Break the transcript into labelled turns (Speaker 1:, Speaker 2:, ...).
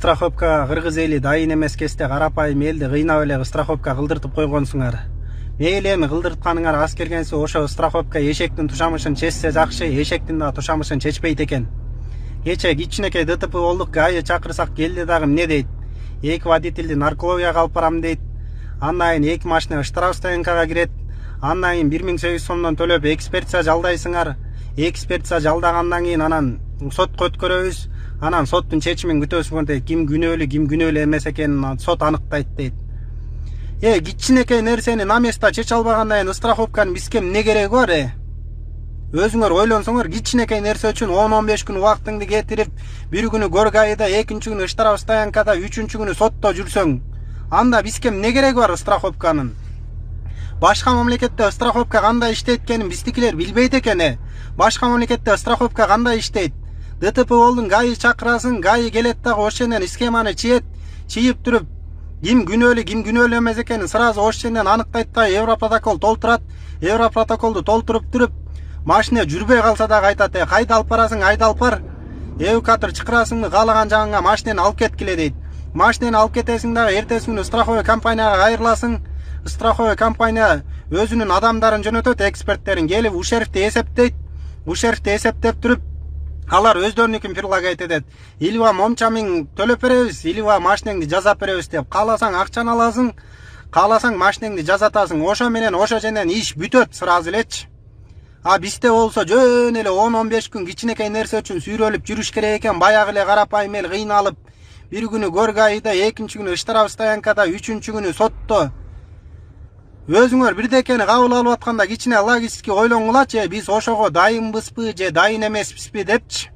Speaker 1: страховка кыргыз эли дайын эмес кезде карапайым элди кыйнап эле страховка кылдыртып койгонсуңар. Мейли эми кылдыртканыңар аз келгенсе ошо страховка эшектин тушамышын чечсе жакшы, эшектин да тушамышын чечпейт экен. Кече кичинекей ДТП болдук, гайы чакырсак келди дагы эмне дейт? Эки водительди наркологияга алып барам дейт. Андан кийин эки машина штраф стоянкага кирет. Андан кийин 1800 сомдон төлөп экспертиза жалдайсыңар. Экспертиза жалдагандан кийин анан сотко өткөрөбүз. Анан соттун чечимин күтөсүңөр дейт. Ким күнөөлүү эмес экенин сот аныктайт дейт. Кичинекей нерсени на место чече албагандан кийин страховканын бизге эмне кереги бар? Өзүңөр ойлонсоңор, кичинекей нерсе үчүн 10-15 күн убактыңды кетирип, бир күнү горгайда, экинчи күнү штраф стоянкада, үчүнчү күнү сотто жүрсөң, анда бизге эмне кереги бар страховканын? Башка мамлекетте страховка кандай иштейт экенин биздикилер билбейт экен. Башка мамлекетте страховка кандай иштейт? ДТП болдун, гайы чакырасың, гайы келет дагы ошол жерден схеманы чийип туруп, ким күнөөлүү эмес экенин сразу ошол жерден аныктайт да Европротокол толтурат. Европротоколду толтуруп туруп, машина жүрбөй калса дагы айтат, кайда алып барасың, айда алып бар. Эвакуатор чакырасыңбы, каалаган жагыңа машинени алып кеткиле дейт. Машинени алып кетесиң дагы эртеси күнү страховой компанияга кайрыласың. Страховой компания өзүнүн адамдарын жөнөтөт, эксперттерин келип ушерфти эсептейт. Ушерфти эсептеп туруп, алар өздөрүнүкүн предлагать этет. Илива момча миң төлөп беребиз, илива машинеңди жазап беребиз деп. Кааласаң акчаны аласың, кааласаң машинеңди жазатасың. Ошо менен ошо жерден иш бүтөт сразу элечи. Бизде болсо жөн эле 10-15 күн кичинекей нерсе үчүн сүйрөлүп жүрүш керек экен. Баягы эле карапайым эл кыйналып, бир күнү горгайда, экинчи күнү штраф стоянкада, үчүнчү күнү сотто. Өзүңөр бирдекени кабыл алып атканда кичине логически ойлоңгулачы, биз ошого дайынбызбы же дайын эмеспизби депчи.